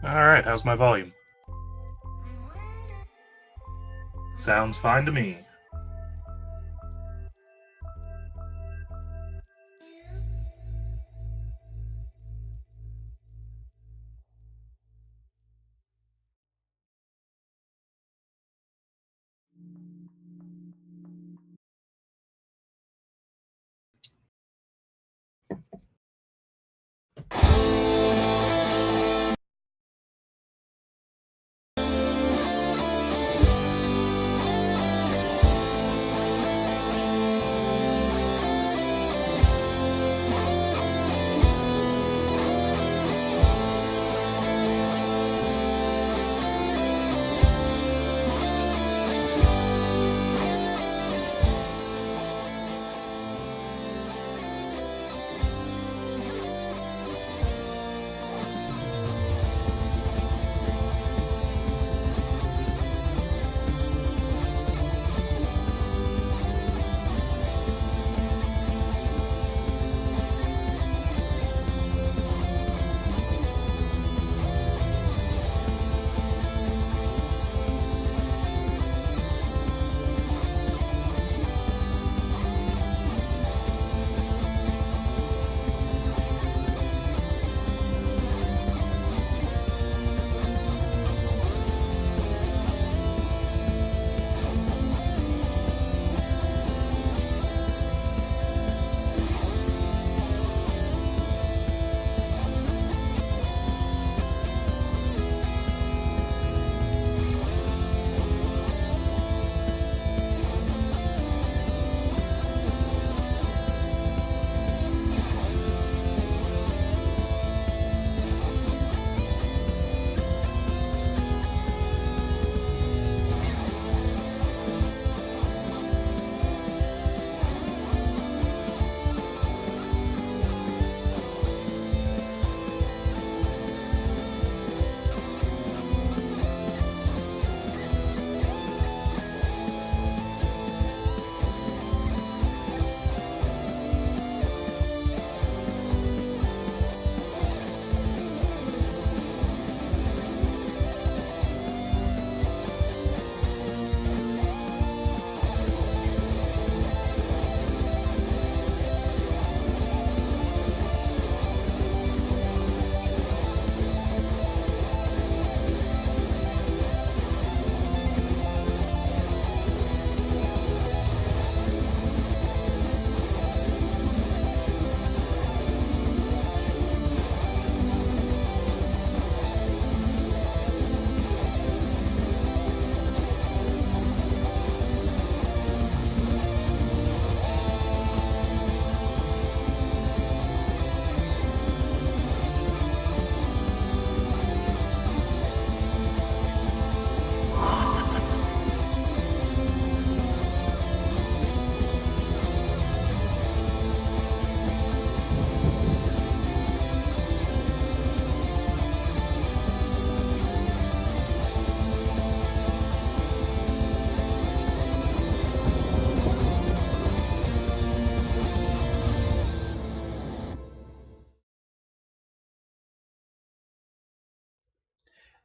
Alright, how's my volume? Sounds fine to me.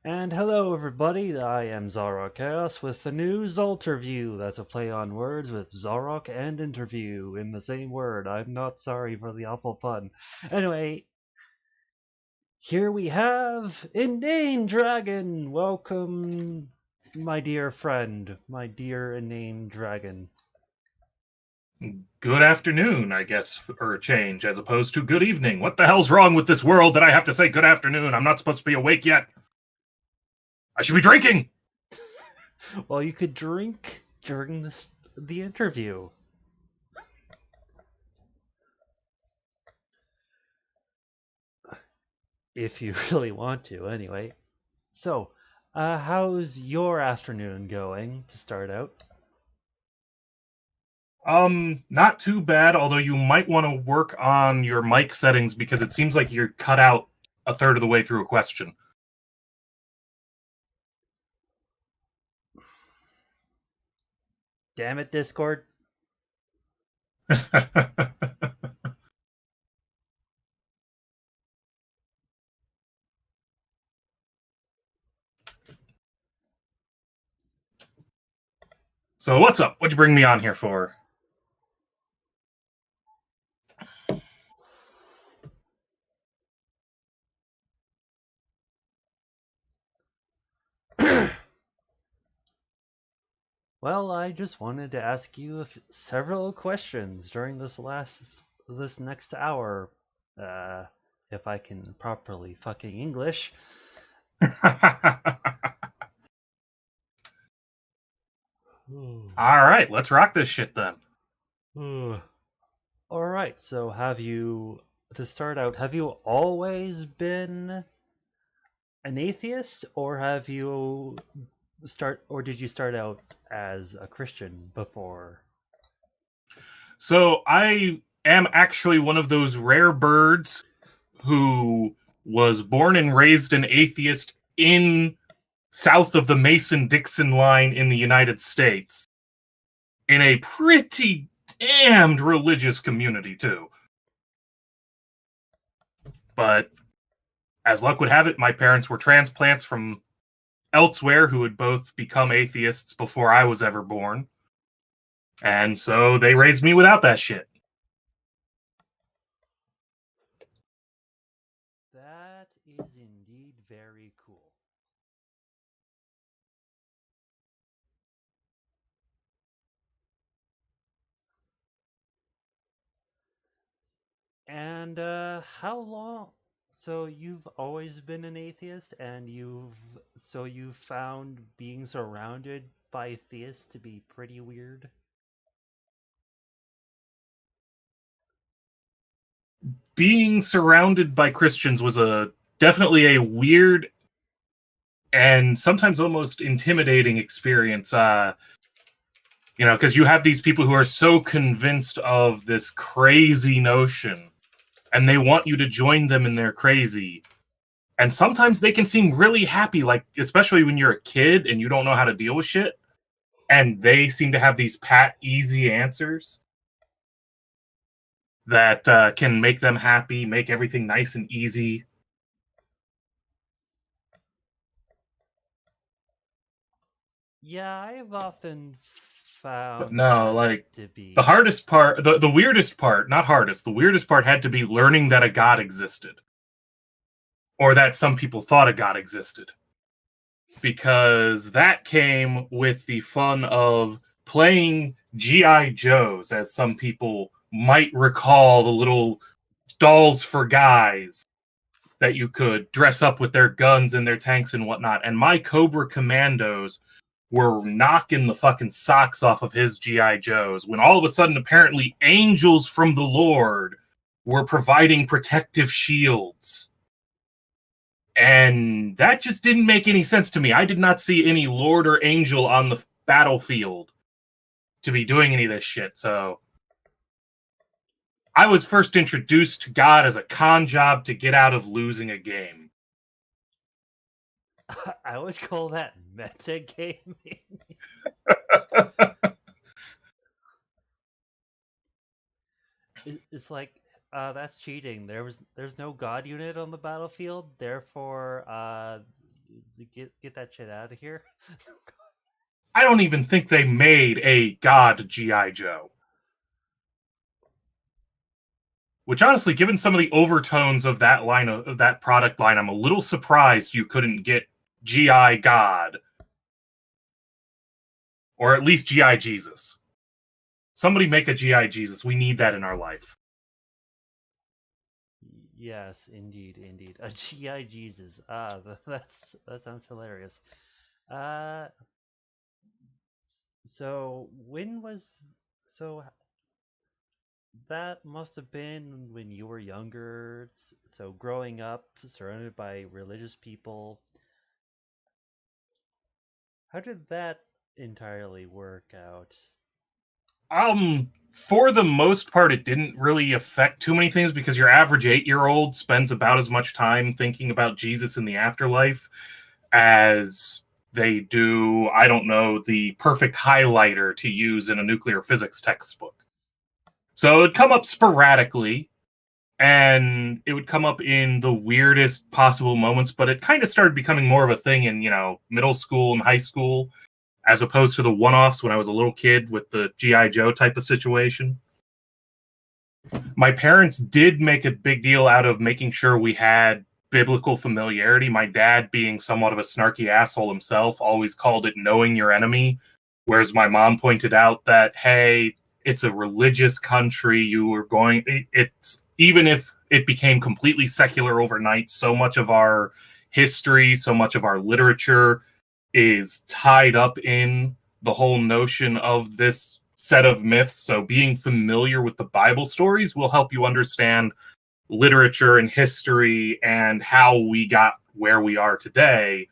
And hello everybody, I am Zarok Chaos with the new Zalterview. That's a play on words with Zarok and interview in the same word. I'm not sorry for the awful fun. Anyway, here we have Inane Dragon. Welcome, my dear friend, my dear Inane Dragon. Good afternoon, I guess, for a change, as opposed to good evening. What the hell's wrong with this world that I have to say good afternoon? I'm not supposed to be awake yet. I should be drinking! Well, you could drink during the interview. If you really want to, anyway. So, how's your afternoon going to start out? Not too bad, although you might want to work on your mic settings because it seems like you're cut out a third of the way through a question. Damn it, Discord. So what's up? What'd you bring me on here for? Well, I just wanted to ask you several questions during this next hour, if I can properly fucking English. All right, let's rock this shit then. All right. So, to start out, have you always been an atheist, or did you start out as a Christian before? So I am actually one of those rare birds who was born and raised an atheist in south of the Mason-Dixon line in the United States, in a pretty damned religious community too. But as luck would have it, my parents were transplants from elsewhere who had both become atheists before I was ever born. And so they raised me without that shit. That is indeed very cool. And how long? So you've always been an atheist, and you've found being surrounded by theists to be pretty weird? Being surrounded by Christians was definitely a weird and sometimes almost intimidating experience. Because you have these people who are so convinced of this crazy notion, and they want you to join them in their crazy. And sometimes they can seem really happy, like especially when you're a kid and you don't know how to deal with shit, and they seem to have these pat, easy answers that can make them happy, make everything nice and easy. Yeah, I've often But found no, that like to be the hardest part, the weirdest part, not hardest, the weirdest part had to be learning that a god existed, or that some people thought a god existed, because that came with the fun of playing GI Joes, as some people might recall, the little dolls for guys that you could dress up with their guns and their tanks and whatnot. And my Cobra Commandos were knocking the fucking socks off of his GI Joes when all of a sudden, apparently, angels from the Lord were providing protective shields. And that just didn't make any sense to me. I did not see any Lord or angel on the battlefield to be doing any of this shit. So I was first introduced to God as a con job to get out of losing a game. I would call that metagaming. It's like that's cheating. There's no god unit on the battlefield, therefore get that shit out of here. I don't even think they made a God G.I. Joe. Which honestly, given some of the overtones of that line of that product line, I'm a little surprised you couldn't get G.I. God. Or at least G.I. Jesus. Somebody make a G.I. Jesus. We need that in our life. Yes, indeed. A GI Jesus. That sounds hilarious. So that must have been when you were younger. So growing up, surrounded by religious people. How did that entirely work out? For the most part, it didn't really affect too many things because your average 8-year-old spends about as much time thinking about Jesus in the afterlife as they do, I don't know, the perfect highlighter to use in a nuclear physics textbook. So it'd come up sporadically, and it would come up in the weirdest possible moments, but it kind of started becoming more of a thing in, middle school and high school, as opposed to the one-offs when I was a little kid with the G.I. Joe type of situation. My parents did make a big deal out of making sure we had biblical familiarity. My dad, being somewhat of a snarky asshole himself, always called it knowing your enemy, whereas my mom pointed out that, hey, it's a religious country. You were going, it's, even if it became completely secular overnight, so much of our history, so much of our literature is tied up in the whole notion of this set of myths. So being familiar with the Bible stories will help you understand literature and history and how we got where we are today.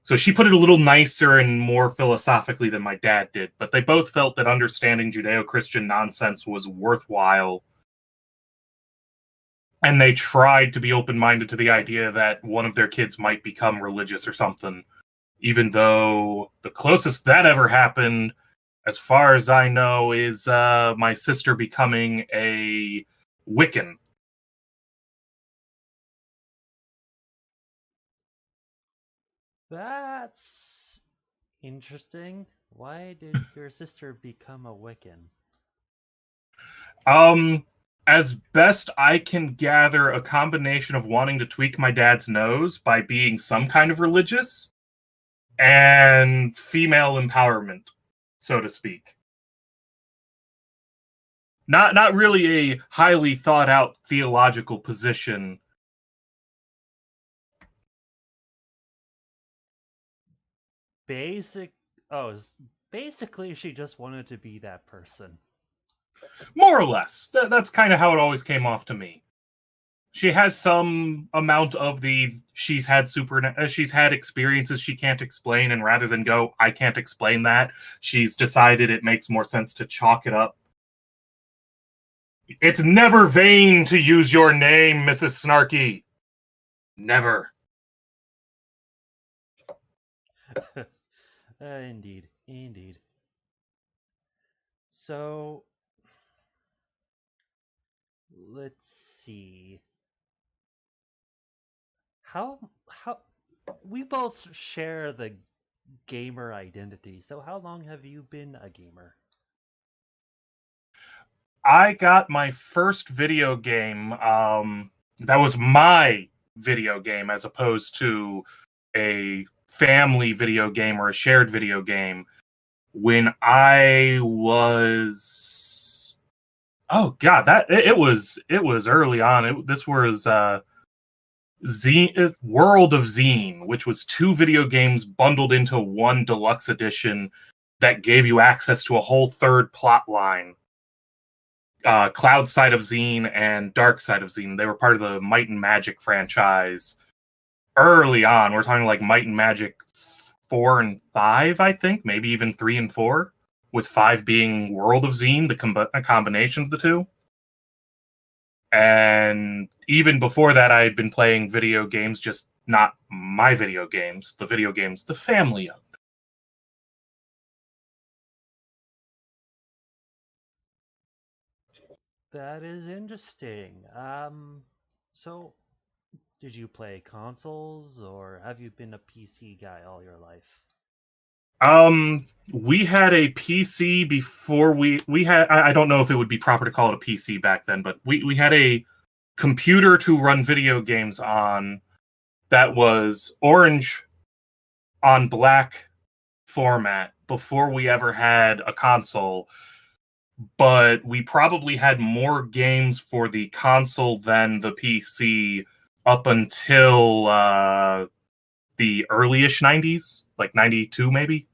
So she put it a little nicer and more philosophically than my dad did, but they both felt that understanding Judeo-Christian nonsense was worthwhile. And they tried to be open-minded to the idea that one of their kids might become religious or something, even though the closest that ever happened, as far as I know, is my sister becoming a Wiccan. That's interesting. Why did your sister become a Wiccan? As best I can gather, a combination of wanting to tweak my dad's nose by being some kind of religious and female empowerment, so to speak. Not really a highly thought out theological position. Basic. Oh, basically, she just wanted to be that person. More or less. That's kind of how it always came off to me. She has some amount of the she's had experiences she can't explain, and rather than go, I can't explain that, she's decided it makes more sense to chalk it up. It's never vain to use your name, Mrs. Snarky. Never. Indeed, indeed. So, let's see. How we both share the gamer identity. So how long have you been a gamer? I got my first video game, that was my video game as opposed to a family video game or a shared video game, when I was, oh god, that it was early on. This was Zine, World of Zine, which was two video games bundled into one deluxe edition that gave you access to a whole third plot line. Cloud Side of Zine and Dark Side of Zine. They were part of the Might and Magic franchise early on. We're talking like Might and Magic 4 and 5, I think, maybe even 3 and 4, with 5 being World of Zine, the combination of the two. And even before that, I had been playing video games, just not my video games, the family owned. That is interesting. So did you play consoles or have you been a PC guy all your life? We had a PC before we had. I don't know if it would be proper to call it a PC back then, but we had a computer to run video games on that was orange on black format before we ever had a console. But we probably had more games for the console than the PC up until the early-ish 90s, like 92 maybe.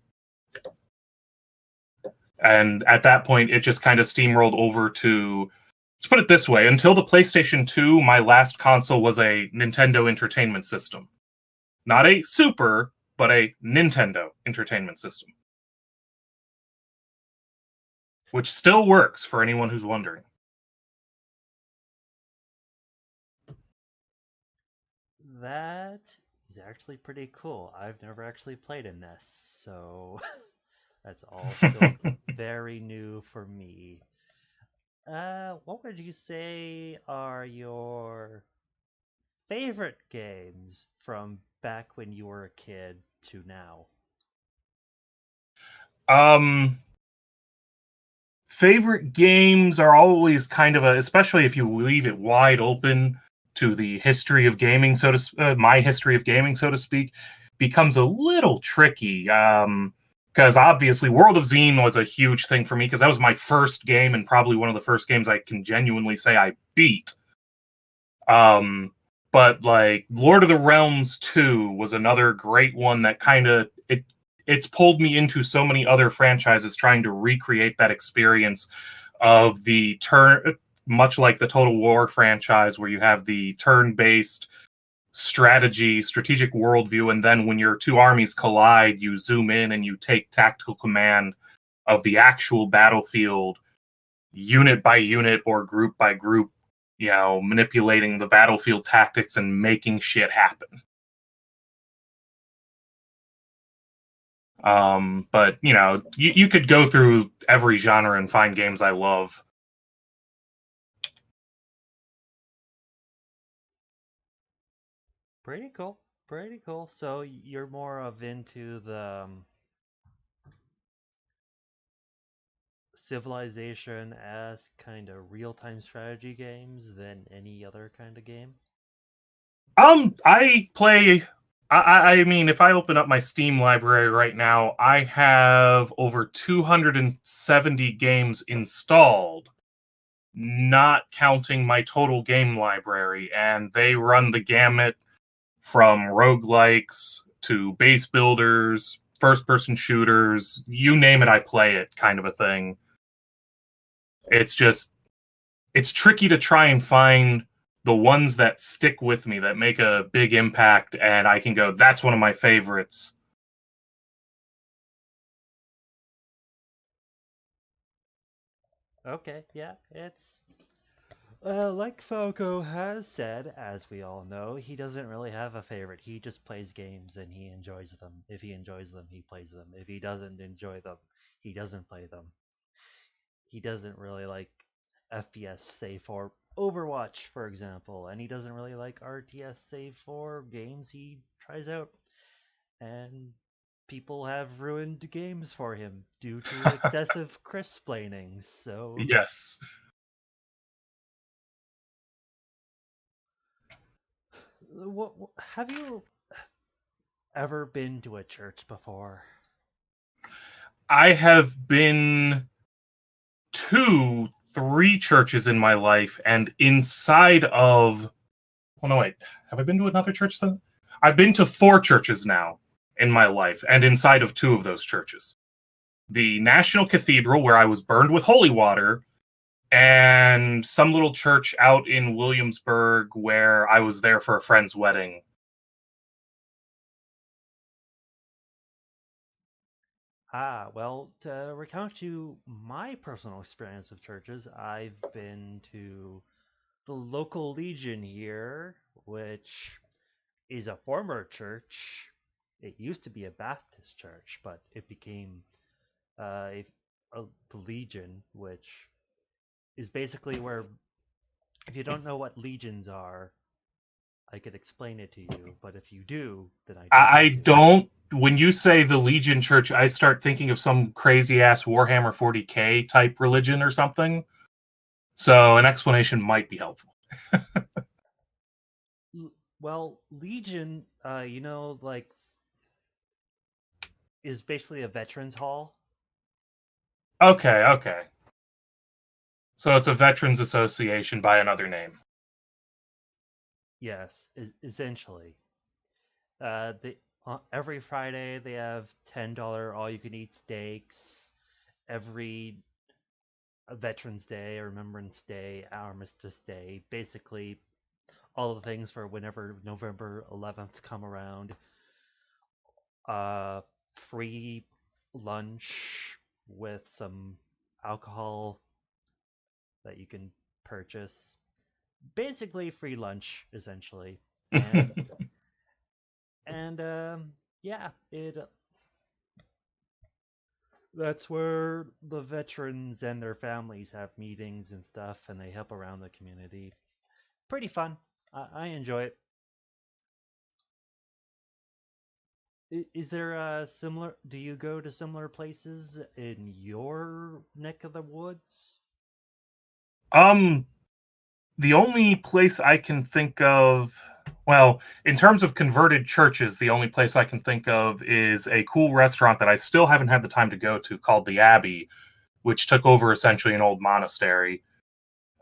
And at that point, it just kind of steamrolled over to, let's put it this way, until the PlayStation 2, my last console was a Nintendo Entertainment System. Not a Super, but a Nintendo Entertainment System. Which still works for anyone who's wondering. That is actually pretty cool. I've never actually played a NES, so that's all still very new for me. What would you say are your favorite games from back when you were a kid to now? Um, Favorite games are always kind of especially if you leave it wide open to the history of gaming, my history of gaming, so to speak, becomes a little tricky. Because obviously, World of Zine was a huge thing for me because that was my first game and probably one of the first games I can genuinely say I beat. Um, but like Lord of the Realms 2 was another great one that it's pulled me into so many other franchises trying to recreate that experience of the turn, much like the Total War franchise where you have the turn-based strategic worldview, and then when your two armies collide, you zoom in and you take tactical command of the actual battlefield unit by unit or group by group, manipulating the battlefield tactics and making shit happen. But you could go through every genre and find games I love. Pretty cool. Pretty cool. So you're more of into the civilization as kind of real-time strategy games than any other kind of game? I play. I mean, if I open up my Steam library right now, I have over 270 games installed, not counting my total game library, and they run the gamut from roguelikes to base builders, first person shooters, you name it, I play it, kind of a thing. It's just, it's tricky to try and find the ones that stick with me, that make a big impact, and I can go, that's one of my favorites. Okay, yeah, it's like Falco has said, as we all know, he doesn't really have a favorite. He just plays games and he enjoys them. If he enjoys them, he plays them. If he doesn't enjoy them, he doesn't play them. He doesn't really like FPS, save for Overwatch, for example, and he doesn't really like RTS, save for games he tries out. And people have ruined games for him due to excessive crisp-planings. So, Yes. have you ever been to a church before? I have been to three churches in my life, and inside of, oh no, wait, have I been to another church? I've been to four churches now in my life, and inside of two of those churches. The National Cathedral, where I was burned with holy water, and some little church out in Williamsburg where I was there for a friend's wedding. Ah, well, to recount you my personal experience with churches, I've been to the local Legion here, which is a former church. It used to be a Baptist church, but it became the Legion, which is basically where, if you don't know what legions are, I could explain it to you, but if you do, then I don't I need to. don't. When you say the Legion Church, I start thinking of some crazy ass Warhammer 40k type religion or something. So an explanation might be helpful. Well, Legion, like, is basically a veterans hall. Okay, okay. So it's a veterans association by another name. Yes, essentially. They every Friday they have $10 all-you-can-eat steaks. Every Veterans Day, Remembrance Day, Armistice Day, basically all the things for whenever November 11th come around. Uh, Free lunch with some alcohol that you can purchase. Basically, free lunch, essentially. And and yeah, it that's where the veterans and their families have meetings and stuff, and they help around the community. Pretty fun. I enjoy it. Is there a similar? Do you go to similar places in your neck of the woods? Um, the only place I can think of, well, in terms of converted churches, the only place I can think of is a cool restaurant that I still haven't had the time to go to called the Abbey, which took over essentially an old monastery.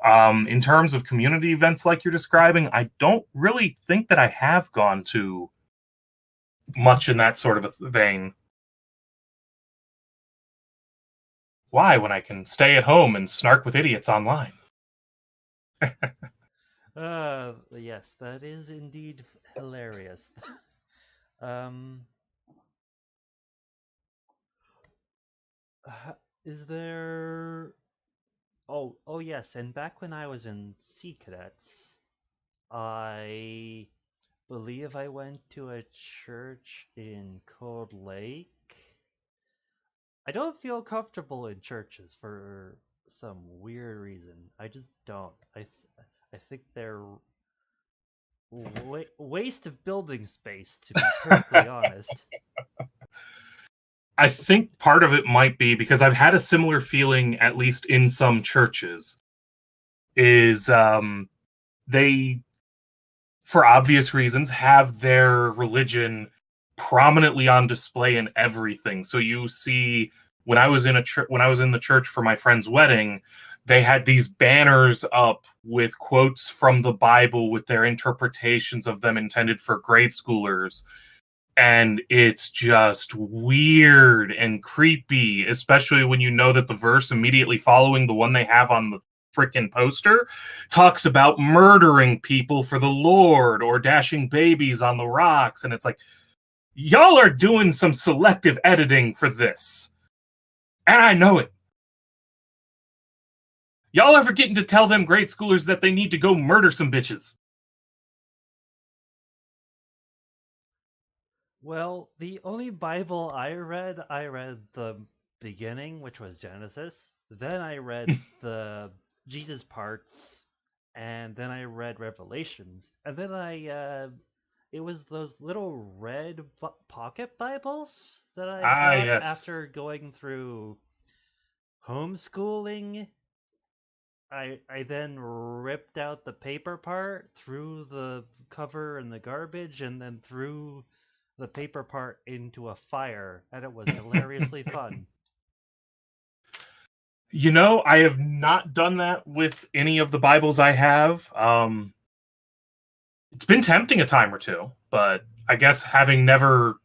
In terms of community events like you're describing, I don't really think that I have gone to much in that sort of a vein. Why, when I can stay at home and snark with idiots online? Yes, that is indeed hilarious. um, is there? Oh yes, and back when I was in Sea Cadets, I believe I went to a church in Cold Lake. I don't feel comfortable in churches for some weird reason. I just don't. I think they're waste of building space, to be perfectly honest. I think part of it might be because I've had a similar feeling, at least in some churches, is they, for obvious reasons, have their religion prominently on display in everything. So you see, when I was in when I was in the church for my friend's wedding, they had these banners up with quotes from the Bible with their interpretations of them intended for grade schoolers. And it's just weird and creepy, especially when you know that the verse immediately following the one they have on the freaking poster talks about murdering people for the Lord or dashing babies on the rocks. And it's like, y'all are doing some selective editing for this. And I know it. Y'all ever getting to tell them grade schoolers that they need to go murder some bitches? Well, the only Bible I read the beginning, which was Genesis. Then I read the Jesus parts, and then I read Revelations, and then it was those little red pocket Bibles that I Ah, got yes. after going through homeschooling. I then ripped out the paper part, threw the cover in the garbage, and then threw the paper part into a fire, and it was hilariously fun. You know, I have not done that with any of the Bibles I have. It's been tempting a time or two, but I guess having never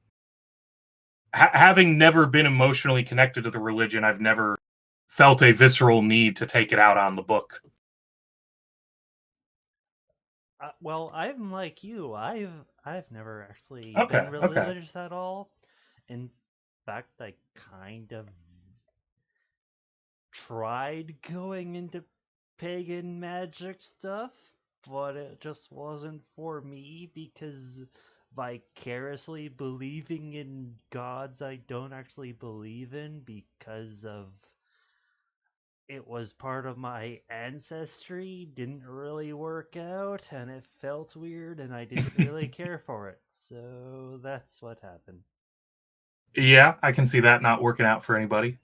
been emotionally connected to the religion, I've never felt a visceral need to take it out on the book. Well, I'm like you. I've never actually been Okay, okay. religious at all. In fact, I kind of tried going into pagan magic stuff, but it just wasn't for me because vicariously believing in gods I don't actually believe in because of it was part of my ancestry didn't really work out and it felt weird and I didn't really care for it. So that's what happened. Yeah, I can see that not working out for anybody.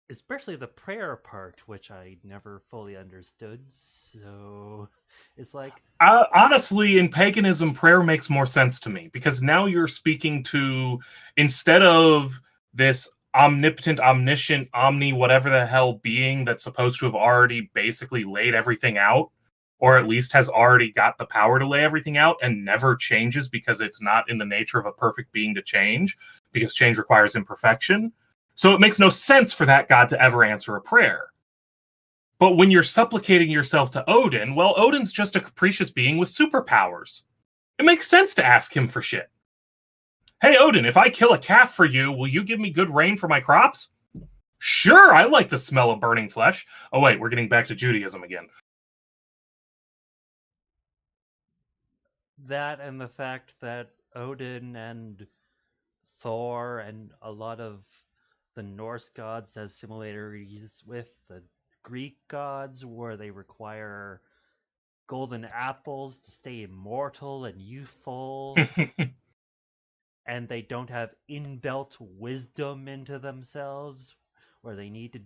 Especially the prayer part, which I never fully understood. So it's like, Honestly, in paganism, prayer makes more sense to me because now you're speaking to, instead of this omnipotent, omniscient, whatever the hell being that's supposed to have already basically laid everything out, or at least has already got the power to lay everything out and never changes because it's not in the nature of a perfect being to change, because change requires imperfection. So it makes no sense for that god to ever answer a prayer. But when you're supplicating yourself to Odin, well, Odin's just a capricious being with superpowers. It makes sense to ask him for shit. Hey, Odin, if I kill a calf for you, will you give me good rain for my crops? Sure, I like the smell of burning flesh. Oh, wait, we're getting back to Judaism again. that and the fact that Odin and Thor and a lot of the Norse gods have similarities with the Greek gods where they require golden apples to stay immortal and youthful, and they don't have inbuilt wisdom into themselves, where they need to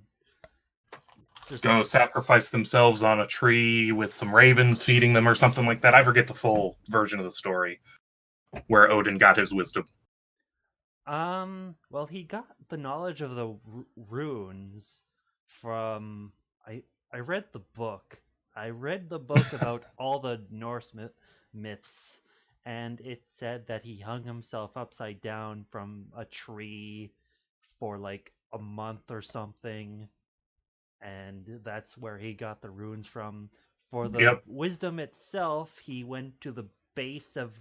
just Go sacrifice themselves on a tree with some ravens feeding them or something like that. I forget the full version of the story where Odin got his wisdom. Well, he got the knowledge of the runes from I read the book. I read the book about all the Norse myths, and it said that he hung himself upside down from a tree for like a month or something, and that's where he got the runes from. For the wisdom itself, he went to the base of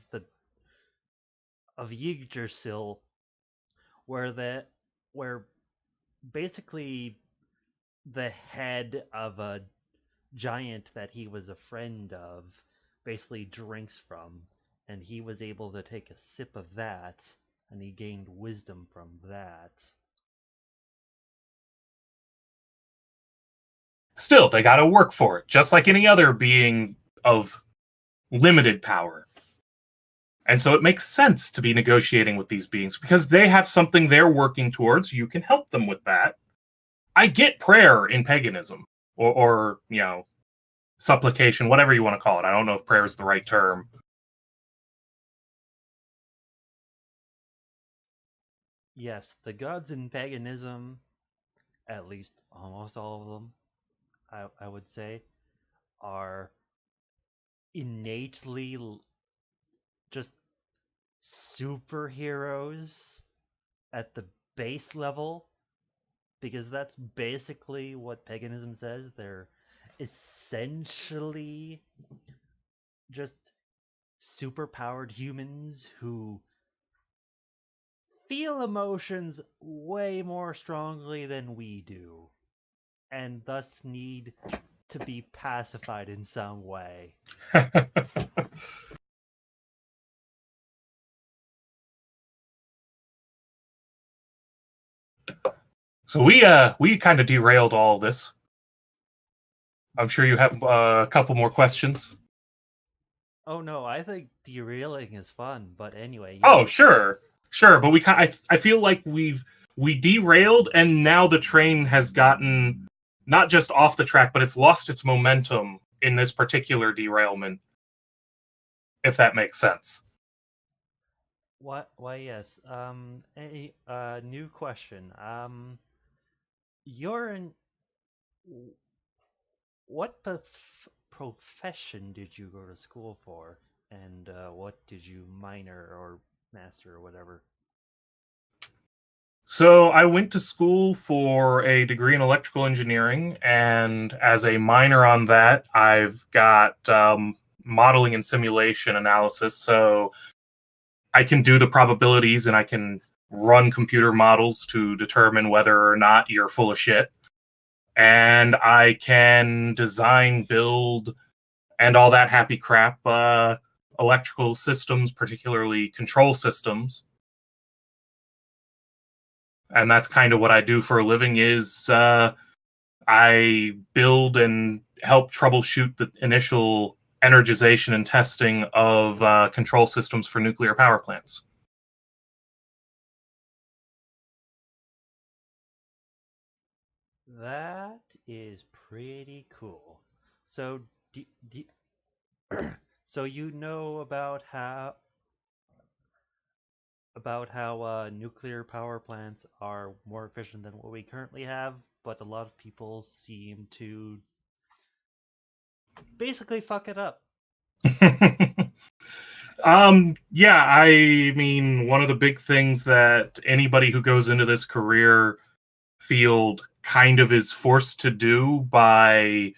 Yggdrasil, where basically the head of a giant that he was a friend of basically drinks from, and he was able to take a sip of that, and he gained wisdom from that. Still, they gotta work for it, just like any other being of limited power. And so it makes sense to be negotiating with these beings because they have something they're working towards. You can help them with that. I get prayer in paganism, or supplication, whatever you want to call it. I don't know if prayer is the right term. Yes, the gods in paganism, at least almost all of them, I would say, are innately just superheroes at the base level, because that's basically what paganism says. They're essentially just superpowered humans who feel emotions way more strongly than we do, and thus need to be pacified in some way. So we kind of derailed all this. I'm sure you have a couple more questions. Oh no, I think derailing is fun, but anyway. Yes. Oh sure, but I feel like we derailed, and now the train has gotten not just off the track, but it's lost its momentum in this particular derailment. If that makes sense. What? Why? Yes. A new question. You're in. What profession did you go to school for, and what did you minor or master or whatever? So I went to school for a degree in electrical engineering, and as a minor on that, I've got modeling and simulation analysis. So I can do the probabilities, and I can run computer models to determine whether or not you're full of shit. And I can design, build, and all that happy crap, electrical systems, particularly control systems. And that's kind of what I do for a living. Is I build and help troubleshoot the initial energization and testing of control systems for nuclear power plants. That is pretty cool. So, so you know about how nuclear power plants are more efficient than what we currently have, but a lot of people seem to basically fuck it up. Yeah, I mean, one of the big things that anybody who goes into this career field kind of is forced to do by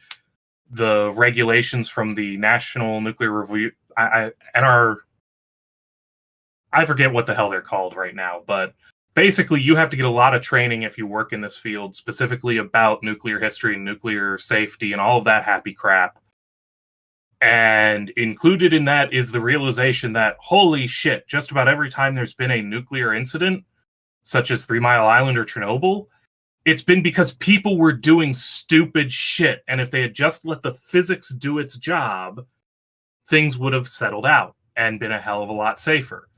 the regulations from the National Nuclear Review, I forget what the hell they're called right now, but basically you have to get a lot of training if you work in this field, specifically about nuclear history and nuclear safety and all of that happy crap. And included in that is the realization that, holy shit, just about every time there's been a nuclear incident, such as 3 Mile Island or Chernobyl, It's been because people were doing stupid shit, and if they had just let the physics do its job, things would have settled out and been a hell of a lot safer.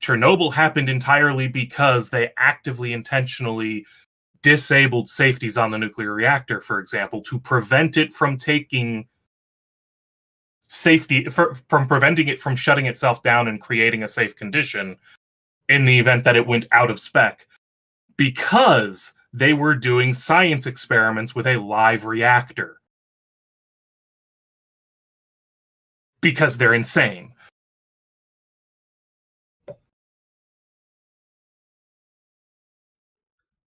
Chernobyl happened entirely because they actively, intentionally disabled safeties on the nuclear reactor, for example, to prevent it from taking safety, from preventing it from shutting itself down and creating a safe condition in the event that it went out of spec, because they were doing science experiments with a live reactor. Because they're insane.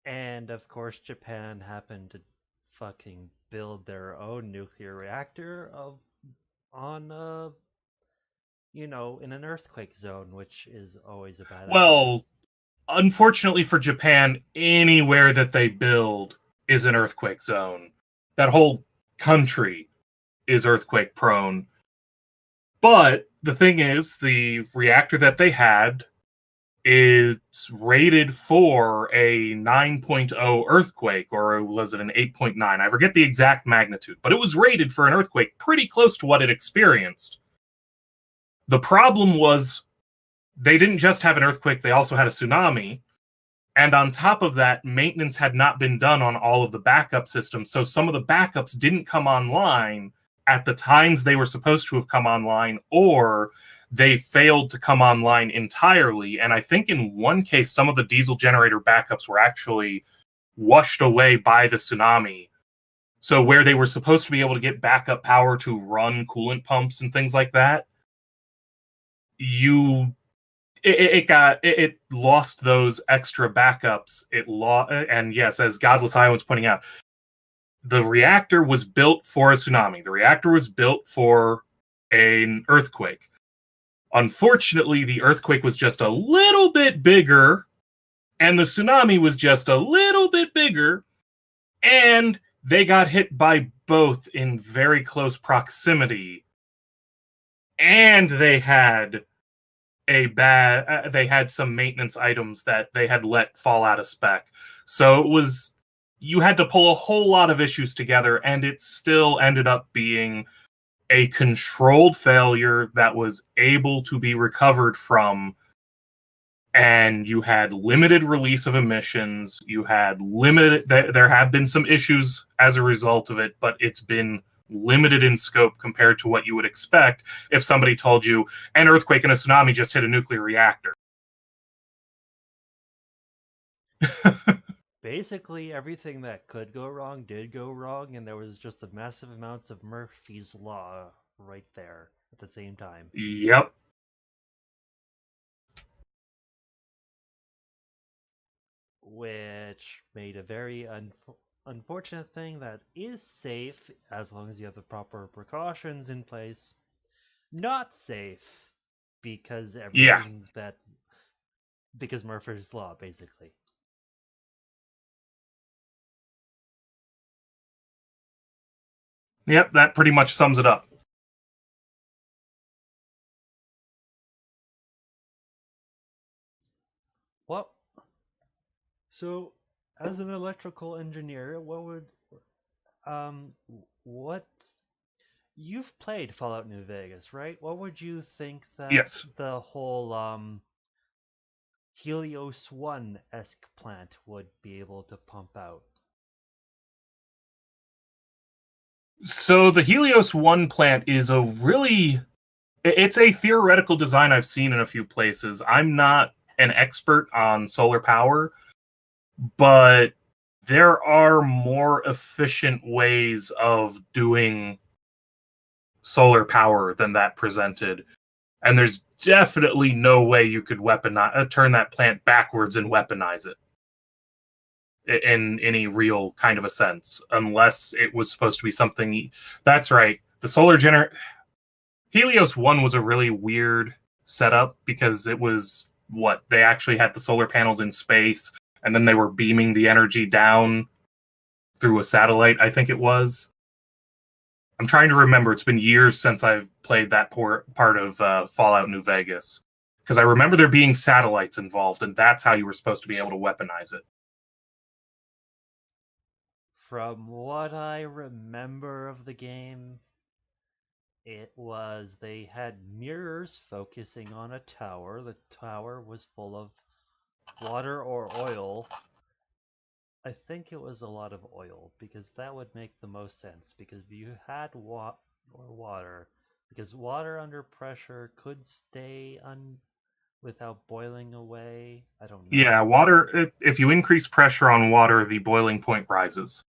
And of course, Japan happened to fucking build their own nuclear reactor on in an earthquake zone, which is always a bad idea. Well, unfortunately for Japan, anywhere that they build is an earthquake zone. That whole country is earthquake prone. But the thing is, the reactor that they had is rated for a 9.0 earthquake, or was it an 8.9? I forget the exact magnitude, but it was rated for an earthquake pretty close to what it experienced. The problem was they didn't just have an earthquake, they also had a tsunami. And on top of that, maintenance had not been done on all of the backup systems. So some of the backups didn't come online at the times they were supposed to have come online, or they failed to come online entirely. And I think in one case, some of the diesel generator backups were actually washed away by the tsunami. So where they were supposed to be able to get backup power to run coolant pumps and things like that, it lost those extra backups. And yes, as Godless Eye was pointing out, the reactor was built for a tsunami. The reactor was built for an earthquake. Unfortunately, the earthquake was just a little bit bigger, and the tsunami was just a little bit bigger, and they got hit by both in very close proximity. And they had they had some maintenance items that they had let fall out of spec. So you had to pull a whole lot of issues together, and it still ended up being a controlled failure that was able to be recovered from. And you had limited release of emissions. You had there have been some issues as a result of it, but it's been limited in scope compared to what you would expect if somebody told you an earthquake and a tsunami just hit a nuclear reactor. Basically, everything that could go wrong did go wrong, and there was just a massive amounts of Murphy's Law right there at the same time. Yep. Which made a very unfortunate thing that is safe as long as you have the proper precautions in place. Not safe because because Murphy's Law, basically. Yep, that pretty much sums it up. Well, so as an electrical engineer, what you've played Fallout New Vegas, right? What would you think that Yes. the whole Helios 1-esque plant would be able to pump out? So the Helios 1 plant is it's a theoretical design I've seen in a few places. I'm not an expert on solar power, but there are more efficient ways of doing solar power than that presented. And there's definitely no way you could turn that plant backwards and weaponize it in any real kind of a sense, unless it was supposed to be something. That's right. The Helios 1 was a really weird setup because it was they actually had the solar panels in space, and then they were beaming the energy down through a satellite, I think it was. I'm trying to remember. It's been years since I've played that part of Fallout New Vegas, because I remember there being satellites involved, and that's how you were supposed to be able to weaponize it. From what I remember of the game, it was they had mirrors focusing on a tower. The tower was full of water or oil. I think it was a lot of oil because that would make the most sense. Because if you had water, because water under pressure could stay without boiling away. I don't know. Yeah, water. If you increase pressure on water, the boiling point rises.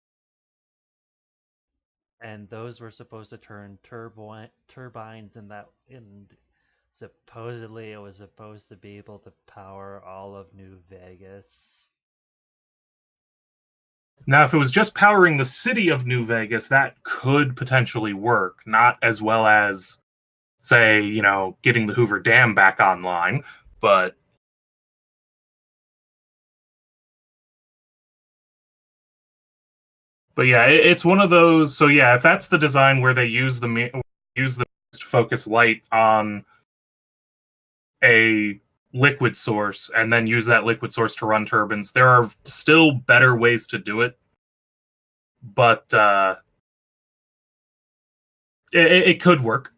And those were supposed to turn turbines, and supposedly it was supposed to be able to power all of New Vegas. Now, if it was just powering the city of New Vegas, that could potentially work. Not as well as, say, getting the Hoover Dam back online, but yeah, it's one of those. So yeah, if that's the design where they use the focus light on a liquid source and then use that liquid source to run turbines, there are still better ways to do it. But it could work.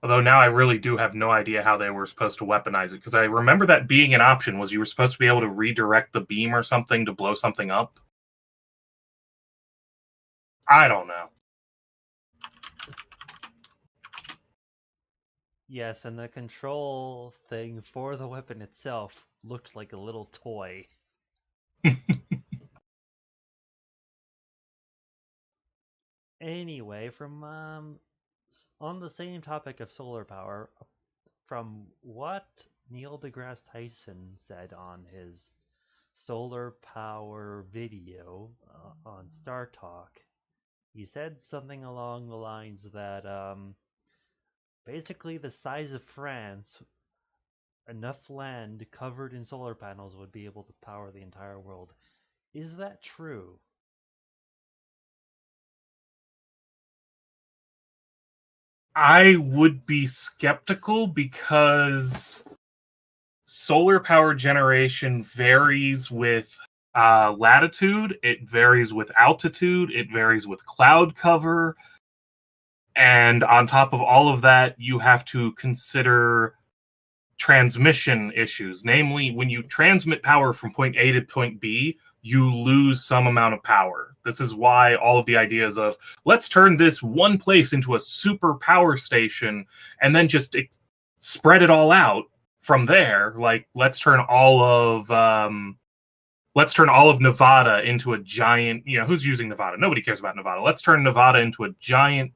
Although now I really do have no idea how they were supposed to weaponize it, because I remember that being an option was you were supposed to be able to redirect the beam or something to blow something up. I don't know. Yes, and the control thing for the weapon itself looked like a little toy. Anyway, from on the same topic of solar power, from what Neil deGrasse Tyson said on his solar power video on Star Talk, he said something along the lines that basically the size of France, enough land covered in solar panels would be able to power the entire world. Is that true? I would be skeptical because solar power generation varies with latitude, it varies with altitude, it varies with cloud cover, and on top of all of that, you have to consider transmission issues. Namely, when you transmit power from point A to point B, you lose some amount of power. This is why all of the ideas of let's turn this one place into a super power station and then just spread it all out from there. Like let's turn all of Nevada into a giant. Who's using Nevada? Nobody cares about Nevada. Let's turn Nevada into a giant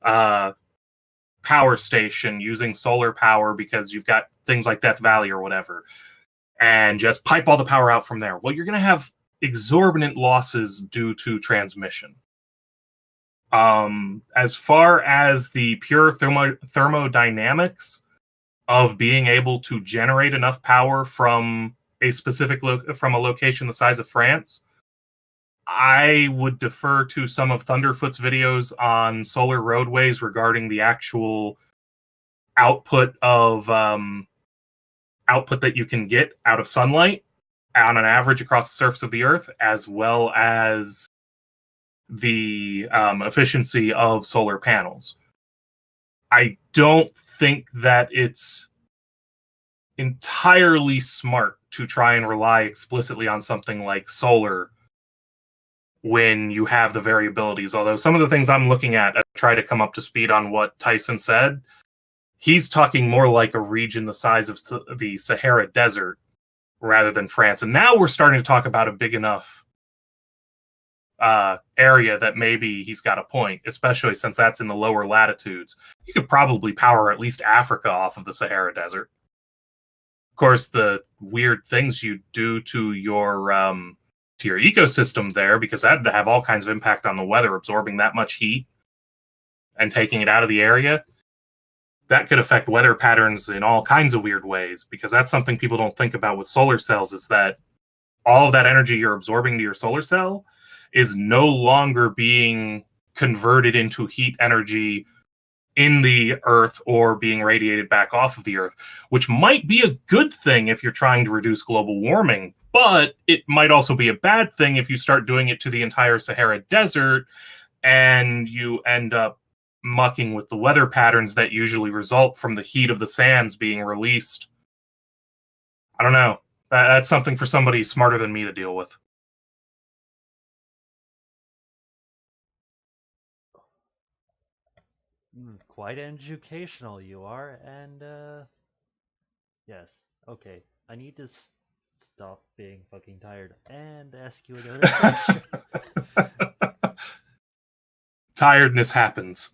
power station using solar power because you've got things like Death Valley or whatever, and just pipe all the power out from there. Well, you're going to have exorbitant losses due to transmission. As far as the pure thermodynamics of being able to generate enough power from a specific from a location the size of France, I would defer to some of Thunderfoot's videos on solar roadways regarding the actual output that you can get out of sunlight on an average across the surface of the Earth, as well as the efficiency of solar panels. I don't think that it's entirely smart to try and rely explicitly on something like solar when you have the variabilities. Although some of the things I'm looking at, I try to come up to speed on what Tyson said. He's talking more like a region the size of the Sahara Desert rather than France. And now we're starting to talk about a big enough area that maybe he's got a point, especially since that's in the lower latitudes. You could probably power at least Africa off of the Sahara Desert. Of course, the weird things you do to your ecosystem there, because that'd have all kinds of impact on the weather, absorbing that much heat and taking it out of the area. That could affect weather patterns in all kinds of weird ways, because that's something people don't think about with solar cells, is that all of that energy you're absorbing to your solar cell is no longer being converted into heat energy in the Earth or being radiated back off of the Earth, which might be a good thing if you're trying to reduce global warming But it might also be a bad thing if you start doing it to the entire Sahara Desert and you end up mucking with the weather patterns that usually result from the heat of the sands being released. I don't know. That's something for somebody smarter than me to deal with. Quite educational you are, and yes. Okay, I need to stop being fucking tired and ask you another question. Tiredness happens.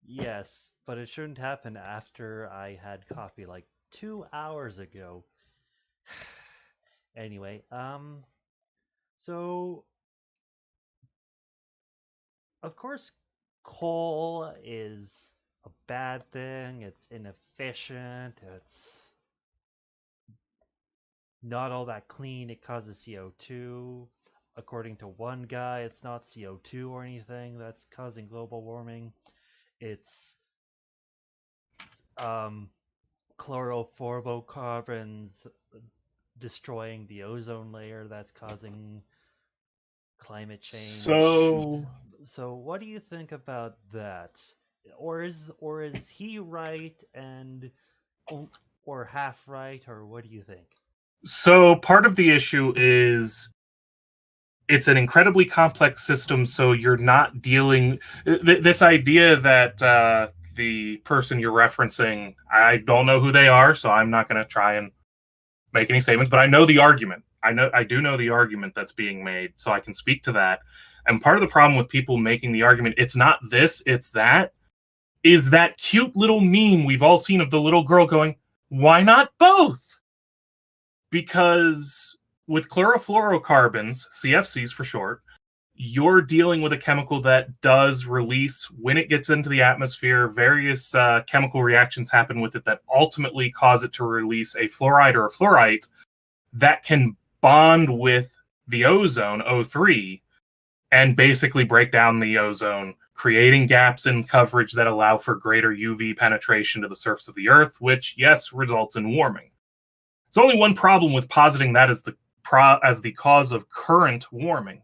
Yes, but it shouldn't happen after I had coffee like 2 hours ago. Anyway, so of course coal is a bad thing, it's inefficient, it's not all that clean, it causes CO2. According to one guy, it's not CO2 or anything that's causing global warming. It's chlorofluorocarbons destroying the ozone layer that's causing climate change. So what do you think about that? Or is he right and or half right, or what do you think? So part of the issue is it's an incredibly complex system, so you're not dealing this idea that the person you're referencing, I don't know who they are, so I'm not going to try and make any statements, but I know the argument. I do know the argument that's being made, so I can speak to that. And part of the problem with people making the argument, it's not this, it's that, is that cute little meme we've all seen of the little girl going, why not both? Because with chlorofluorocarbons, CFCs for short, you're dealing with a chemical that does release, when it gets into the atmosphere, various chemical reactions happen with it that ultimately cause it to release a fluoride or a fluorite that can bond with the ozone, O3, and basically break down the ozone, creating gaps in coverage that allow for greater UV penetration to the surface of the Earth, which, yes, results in warming. There's only one problem with positing that as the cause of current warming.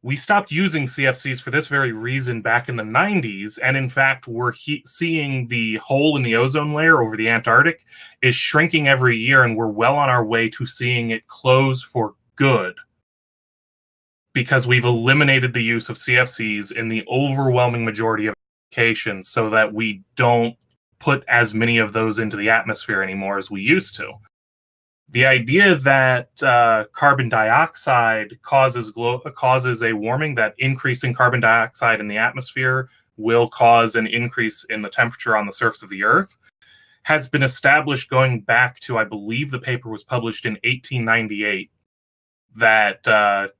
We stopped using CFCs for this very reason back in the 90s, and in fact, we're seeing the hole in the ozone layer over the Antarctic is shrinking every year, and we're well on our way to seeing it close for good because we've eliminated the use of CFCs in the overwhelming majority of applications so that we don't put as many of those into the atmosphere anymore as we used to. The idea that carbon dioxide causes a warming, that increasing carbon dioxide in the atmosphere will cause an increase in the temperature on the surface of the Earth, has been established going back to, I believe the paper was published in 1898, that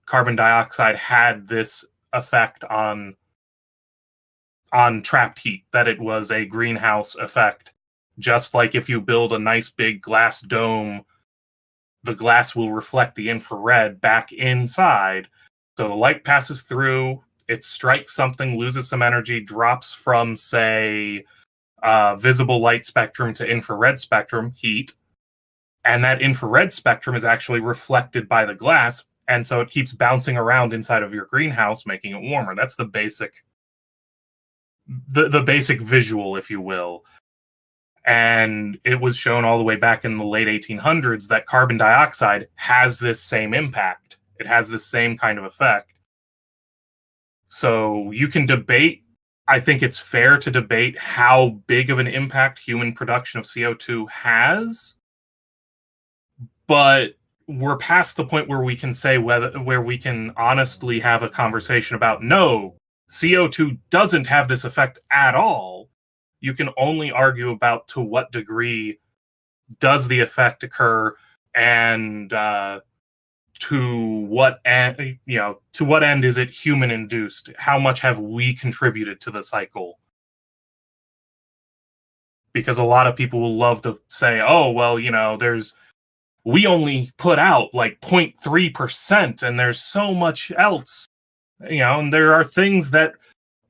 carbon dioxide had this effect on trapped heat, that it was a greenhouse effect. Just like if you build a nice big glass dome, the glass will reflect the infrared back inside. So the light passes through, it strikes something, loses some energy, drops from, say, visible light spectrum to infrared spectrum, heat. And that infrared spectrum is actually reflected by the glass. And so it keeps bouncing around inside of your greenhouse, making it warmer. That's the basic visual, if you will. And it was shown all the way back in the late 1800s that carbon dioxide has this same impact. It has this same kind of effect. So you can debate, I think it's fair to debate how big of an impact human production of CO2 has, but we're past the point where we can say where we can honestly have a conversation about, no, CO2 doesn't have this effect at all. You can only argue about to what degree does the effect occur, and to what end, to what end is it human induced? How much have we contributed to the cycle? Because a lot of people will love to say, "Oh, well, we only put out like 0.3%, and there's so much else." And there are things that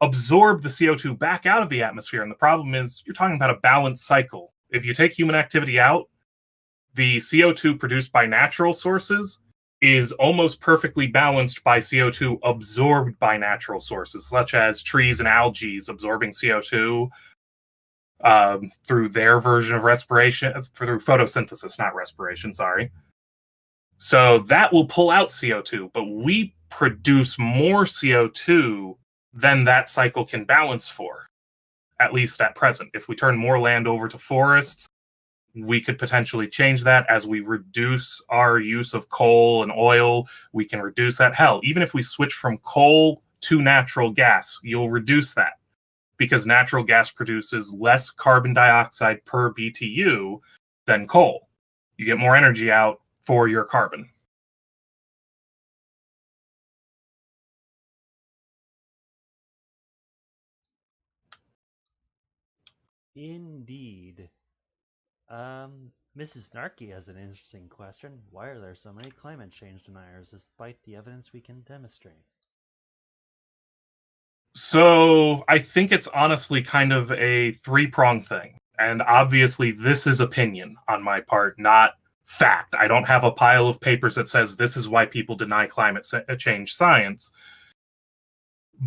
absorb the CO2 back out of the atmosphere. And the problem is you're talking about a balanced cycle. If you take human activity out, the CO2 produced by natural sources is almost perfectly balanced by CO2 absorbed by natural sources, such as trees and algae absorbing CO2 through their version of respiration, through photosynthesis, not respiration, sorry. So that will pull out CO2, but we produce more CO2 than that cycle can balance for, at least at present. If we turn more land over to forests, we could potentially change that. As we reduce our use of coal and oil, we can reduce that. Hell, even if we switch from coal to natural gas, you'll reduce that, because natural gas produces less carbon dioxide per BTU than coal. You get more energy out for your carbon. Indeed. Mrs. Snarky has an interesting question. Why are there so many climate change deniers despite the evidence we can demonstrate? So I think it's honestly kind of a three-pronged thing. And obviously this is opinion on my part, not fact. I don't have a pile of papers that says this is why people deny climate change science.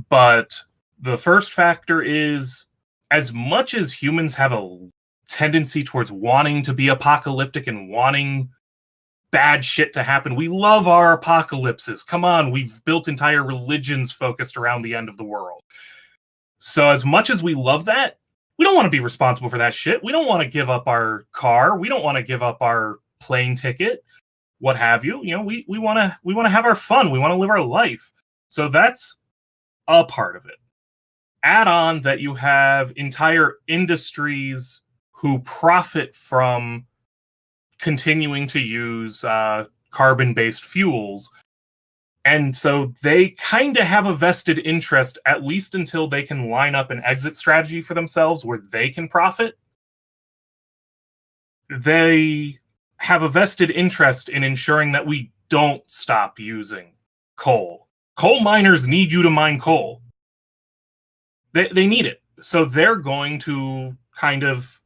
But the first factor is, as much as humans have a tendency towards wanting to be apocalyptic and wanting bad shit to happen, we love our apocalypses. Come on, we've built entire religions focused around the end of the world. So as much as we love that, we don't want to be responsible for that shit. We don't want to give up our car. We don't want to give up our plane ticket, what have you. You know, we want to have our fun. We want to live our life. So that's a part of it. Add on that you have entire industries who profit from continuing to use carbon-based fuels. And so they kind of have a vested interest, at least until they can line up an exit strategy for themselves where they can profit. They have a vested interest in ensuring that we don't stop using coal. Coal miners need you to mine coal. They need it. So they're going to kind of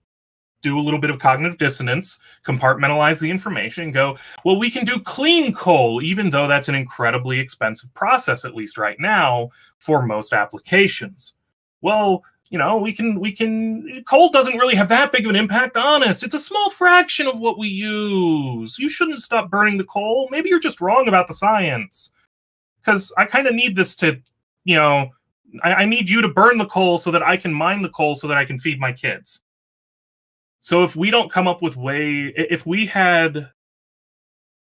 do a little bit of cognitive dissonance, compartmentalize the information, and go, well, we can do clean coal, even though that's an incredibly expensive process, at least right now, for most applications. Well, you know, we can, coal doesn't really have that big of an impact on us. It's a small fraction of what we use. You shouldn't stop burning the coal. Maybe you're just wrong about the science. Because I kind of need this to, you know, I need you to burn the coal so that I can mine the coal so that I can feed my kids. So if we don't come up with if we had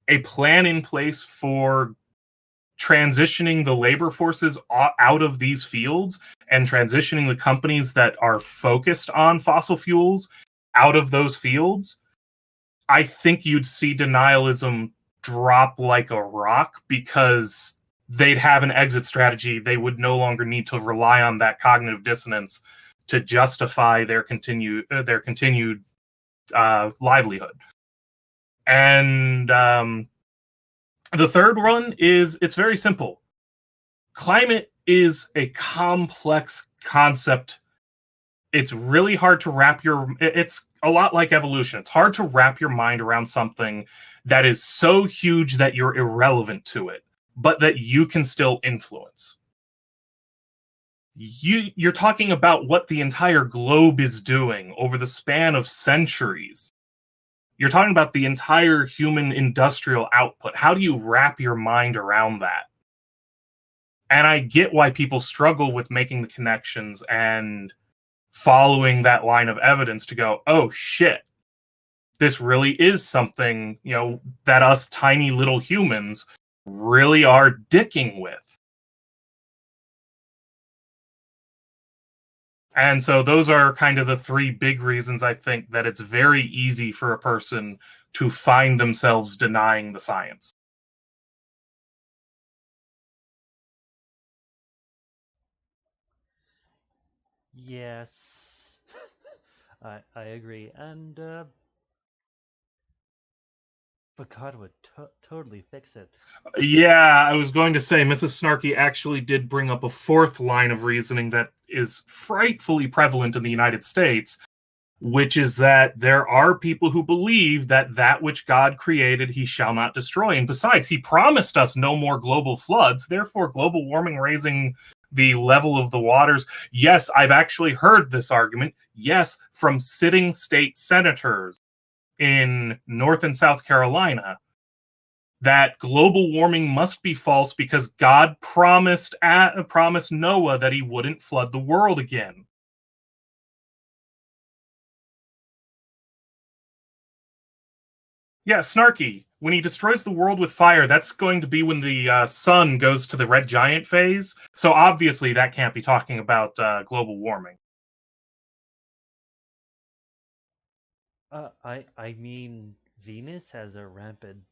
a plan in place for transitioning the labor forces out of these fields and transitioning the companies that are focused on fossil fuels out of those fields, I think you'd see denialism drop like a rock, because they'd have an exit strategy. They would no longer need to rely on that cognitive dissonance to justify their continued livelihood. And the third one is, it's very simple. Climate is a complex concept. It's really hard to it's a lot like evolution. It's hard to wrap your mind around something that is so huge that you're irrelevant to it, but that you can still influence. You're talking about what the entire globe is doing over the span of centuries. You're talking about the entire human industrial output. How do you wrap your mind around that? And I get why people struggle with making the connections and following that line of evidence to go, oh shit, this really is something, you know, that us tiny little humans really are dicking with. And so those are kind of the three big reasons I think that it's very easy for a person to find themselves denying the science. Yes. I agree. And, but God would totally fix it. Yeah, I was going to say, Mrs. Snarky actually did bring up a fourth line of reasoning that is frightfully prevalent in the United States. which is that there are people who believe that that which God created, he shall not destroy. And besides, he promised us no more global floods. Therefore, global warming raising the level of the waters. Yes, I've actually heard this argument. Yes, from sitting state senators in North and South Carolina, that global warming must be false because God promised Noah that he wouldn't flood the world again. Yeah, Snarky. When he destroys the world with fire, that's going to be when the sun goes to the red giant phase. So obviously that can't be talking about global warming. I mean, Venus has a rampant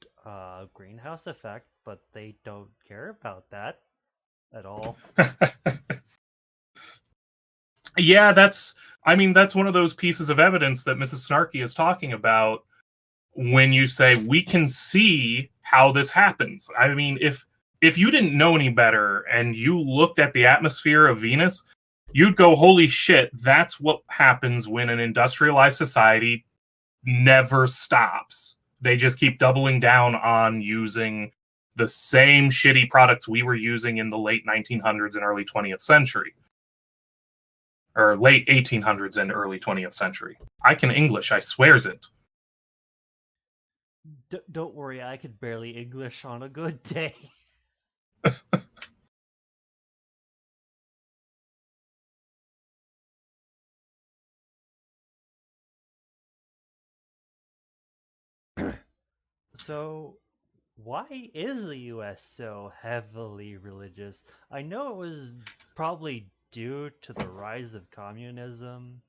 greenhouse effect, but they don't care about that at all. Yeah, that's one of those pieces of evidence that Mrs. Snarky is talking about when you say we can see how this happens. I mean, if you didn't know any better and you looked at the atmosphere of Venus, you'd go, holy shit, that's what happens when an industrialized society never stops. They just keep doubling down on using the same shitty products we were using in the late 1900s and early 20th century. Or late 1800s and early 20th century. I can English, I swears it. Don't worry, I could barely English on a good day. So, why is the US so heavily religious? I know it was probably due to the rise of communism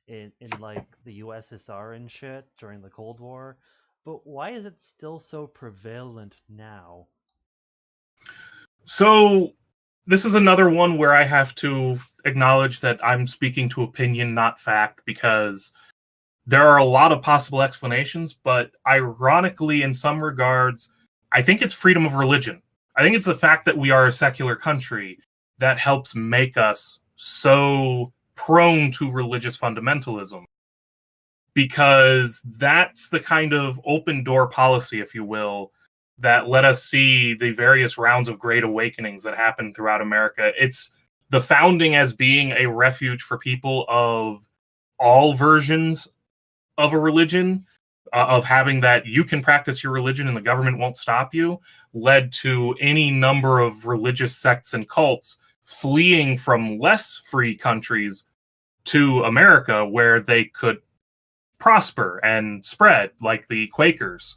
in like the USSR and shit during the Cold War, but why is it still so prevalent now? So, this is another one where I have to acknowledge that I'm speaking to opinion, not fact, because there are a lot of possible explanations, but ironically, in some regards, I think it's freedom of religion. I think it's the fact that we are a secular country that helps make us so prone to religious fundamentalism. Because that's the kind of open door policy, if you will, that let us see the various rounds of great awakenings that happened throughout America. It's the founding as being a refuge for people of all versions of a religion, of having that you can practice your religion and the government won't stop you, led to any number of religious sects and cults fleeing from less free countries to America where they could prosper and spread, like the Quakers.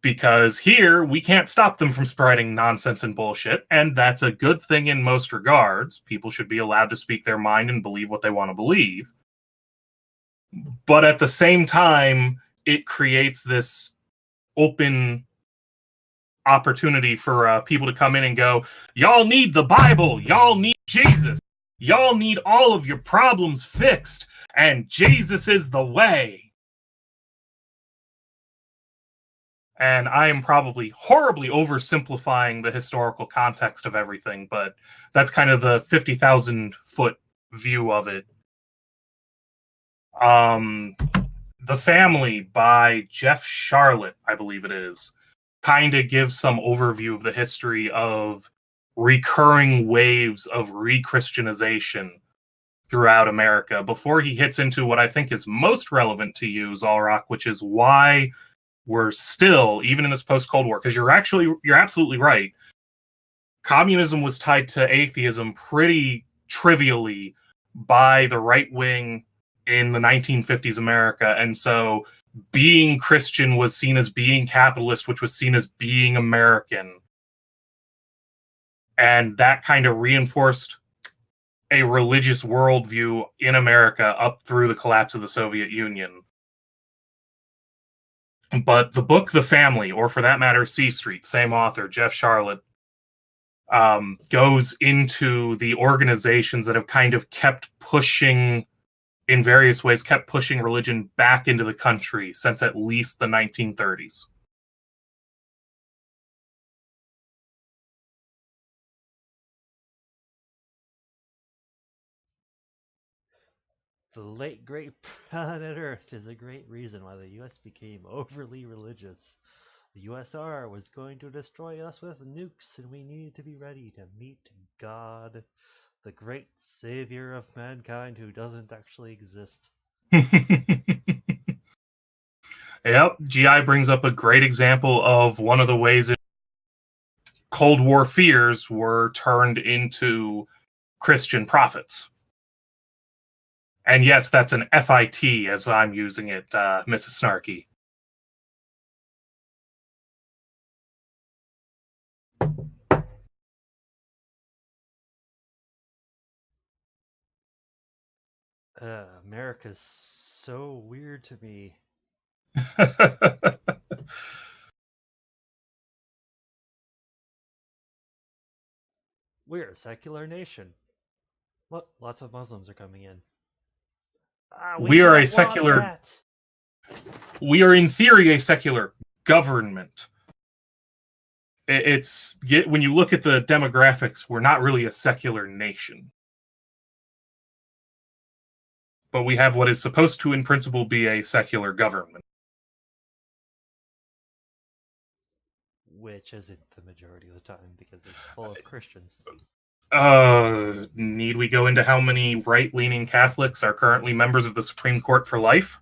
Because here, we can't stop them from spreading nonsense and bullshit, and that's a good thing in most regards. People should be allowed to speak their mind and believe what they want to believe. But at the same time, it creates this open opportunity for people to come in and go, y'all need the Bible, y'all need Jesus, y'all need all of your problems fixed, and Jesus is the way. And I am probably horribly oversimplifying the historical context of everything, but that's kind of the 50,000 foot view of it. The Family by Jeff Charlotte, I believe it is, kind of gives some overview of the history of recurring waves of re-Christianization throughout America before he hits into what I think is most relevant to you, Zalrock, which is why we're still, even in this post-Cold War, because you're absolutely right. Communism was tied to atheism pretty trivially by the right wing in the 1950s America, and so being Christian was seen as being capitalist, which was seen as being American. And that kind of reinforced a religious worldview in America up through the collapse of the Soviet Union. But the book The Family, or for that matter, C Street, same author, Jeff Charlotte, goes into the organizations that have kind of kept pushing, in various ways, kept pushing religion back into the country since at least the 1930s. The late great planet Earth is a great reason why the US became overly religious. The USR was going to destroy us with nukes, and we needed to be ready to meet God, the great savior of mankind who doesn't actually exist. Yep, GI brings up a great example of one of the ways Cold War fears were turned into Christian prophets. And yes, that's an FIT as I'm using it, Mrs. Snarky. America's so weird to me. We're a secular nation. What? Lots of Muslims are coming in. We are a secular. We are in theory a secular government. It's when you look at the demographics, we're not really a secular nation. But we have what is supposed to, in principle, be a secular government. Which isn't the majority of the time because it's full of Christians. Need we go into how many right-leaning Catholics are currently members of the Supreme Court for life?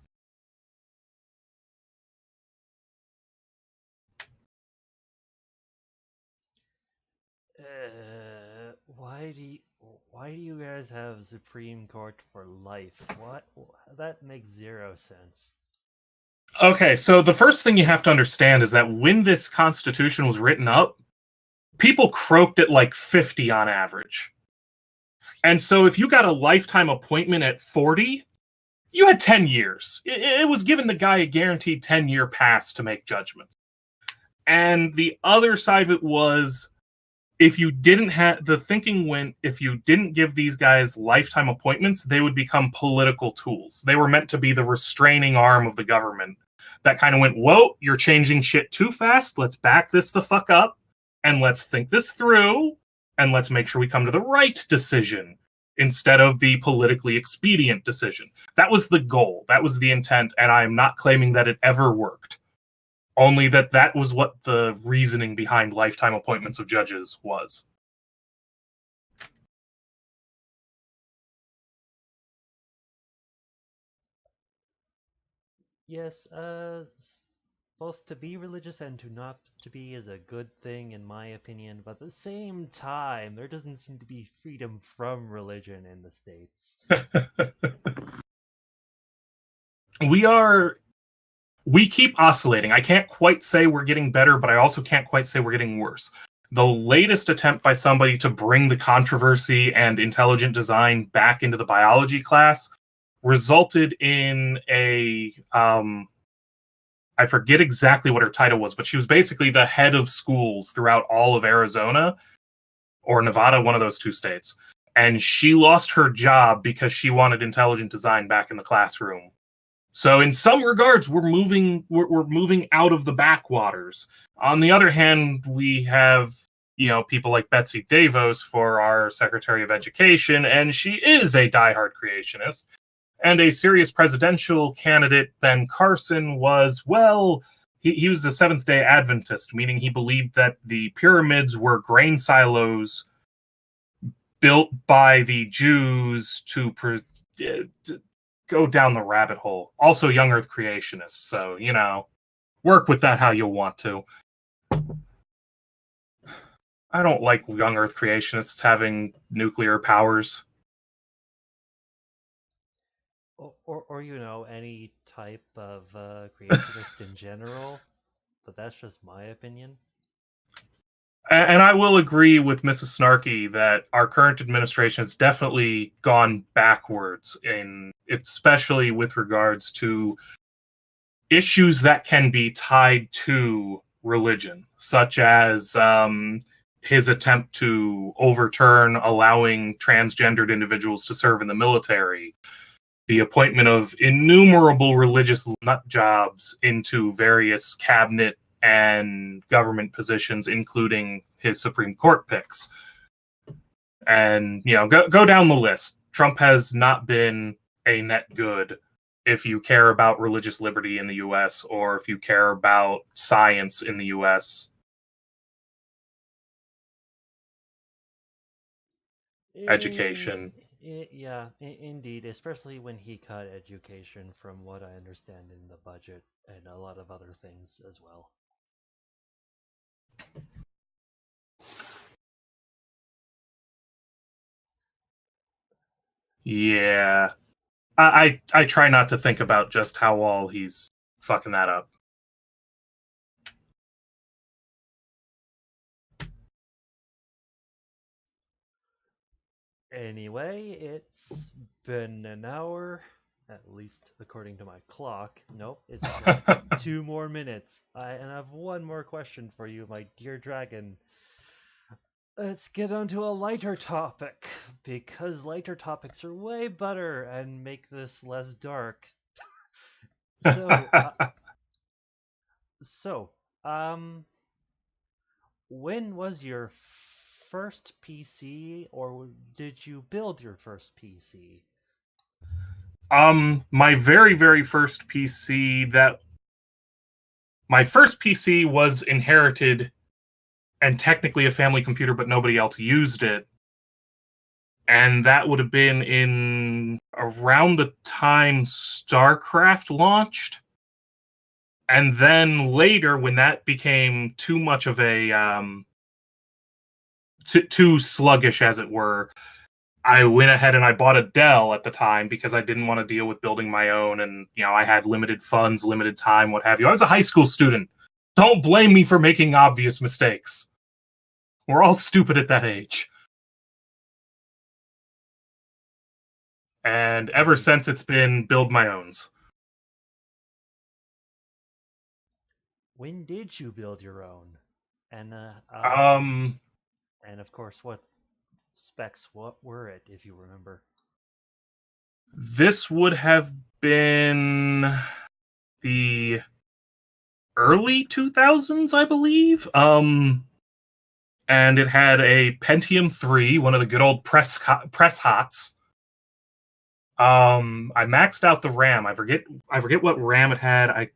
Why do you guys have Supreme Court for life? What? That makes zero sense. Okay, so the first thing you have to understand is that when this Constitution was written up, people croaked at like 50 on average. And so if you got a lifetime appointment at 40, you had 10 years. It was giving the guy a guaranteed 10-year pass to make judgments. And the other side of it was, if you didn't have, the thinking went, if you didn't give these guys lifetime appointments, they would become political tools. They were meant to be the restraining arm of the government. That kind of went, whoa, you're changing shit too fast. Let's back this the fuck up, and let's think this through, and let's make sure we come to the right decision instead of the politically expedient decision. That was the goal. That was the intent, and I am not claiming that it ever worked. Only that was what the reasoning behind lifetime appointments of judges was. Yes, both to be religious and to not to be is a good thing in my opinion, but at the same time, there doesn't seem to be freedom from religion in the States. We keep oscillating. I can't quite say we're getting better, but I also can't quite say we're getting worse. The latest attempt by somebody to bring the controversy and intelligent design back into the biology class resulted in a I forget exactly what her title was, but she was basically the head of schools throughout all of Arizona or Nevada, one of those two states. And she lost her job because she wanted intelligent design back in the classroom. So in some regards, we're moving out of the backwaters. On the other hand, we have, people like Betsy DeVos for our Secretary of Education, and she is a diehard creationist. And a serious presidential candidate, Ben Carson, was, he was a Seventh-day Adventist, meaning he believed that the pyramids were grain silos built by the Jews to go down the rabbit hole. Also young earth creationists, so, work with that how you want to. I don't like young earth creationists having nuclear powers. Or any type of creationist in general, but that's just my opinion. And I will agree with Mrs. Snarky that our current administration has definitely gone backwards, especially with regards to issues that can be tied to religion, such as his attempt to overturn allowing transgendered individuals to serve in the military, the appointment of innumerable religious nut jobs into various cabinet and government positions, including his Supreme Court picks. And, go down the list. Trump has not been a net good if you care about religious liberty in the US or if you care about science in the US. Education. Yeah, indeed, especially when he cut education from what I understand in the budget and a lot of other things as well. Yeah. I try not to think about just how all he's fucking that up. Anyway, it's been an hour, at least according to my clock. Nope, it's like 2 more minutes. And I have one more question for you, my dear dragon. Let's get on to a lighter topic, because lighter topics are way better and make this less dark. So, so, um, when was your first PC, or did you build your first PC? My very, very first PC that my first PC was inherited and technically a family computer, but nobody else used it. And that would have been in around the time StarCraft launched. And then later, when that became too much of a too sluggish, as it were, I went ahead and I bought a Dell at the time because I didn't want to deal with building my own, and I had limited funds, limited time, what have you. I was a high school student. Don't blame me for making obvious mistakes. We're all stupid at that age. And ever since, it's been build my owns. When did you build your own? And Um, and of course, what specs? What were it, if you remember? this would have been the early 2000s, I believe. And it had a Pentium 3, one of the good old press hots. I maxed out the RAM. I forget what RAM it had. I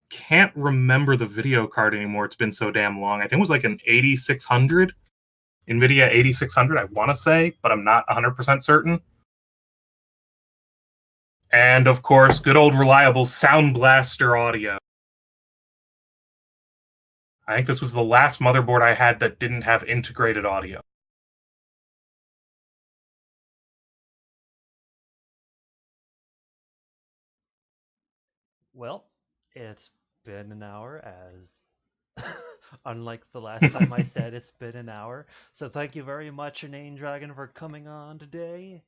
can't remember the video card anymore. It's been so damn long. I think it was like an 8600, NVIDIA 8600, I want to say, but I'm not 100% certain. And of course, good old reliable Sound Blaster audio. I think this was the last motherboard I had that didn't have integrated audio. Well, it's been an hour, as unlike the last time I said it's been an hour. So thank you very much, Inane Dragon, for coming on today.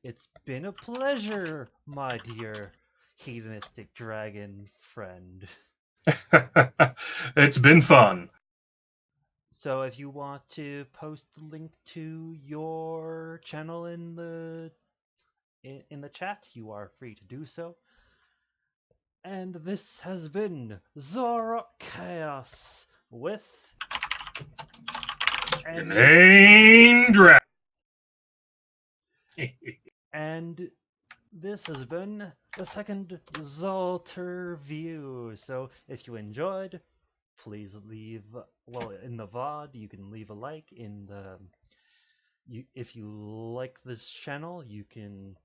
It's been a pleasure, my dear hedonistic dragon friend. It's been fun. So if you want to post the link to your channel in the chat, you are free to do so. And this has been Zorok Chaos with Inane Dragon. and this has been the second Zalterview. So if you enjoyed, please leave, well, in the VOD, you can leave a like. In the if you like this channel, you can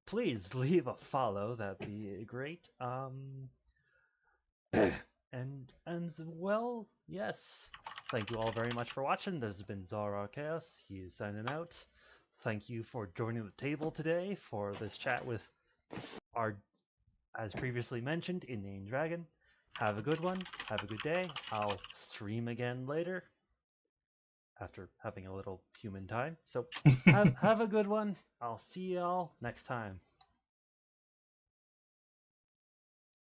please leave a follow. That'd be great. And well, yes. Thank you all very much for watching. This has been Zara Chaos. He is signing out. Thank you for joining the table today for this chat with our, as previously mentioned, Inane Dragon. Have a good one. Have a good day. I'll stream again later after having a little human time. So have a good one. I'll see y'all next time.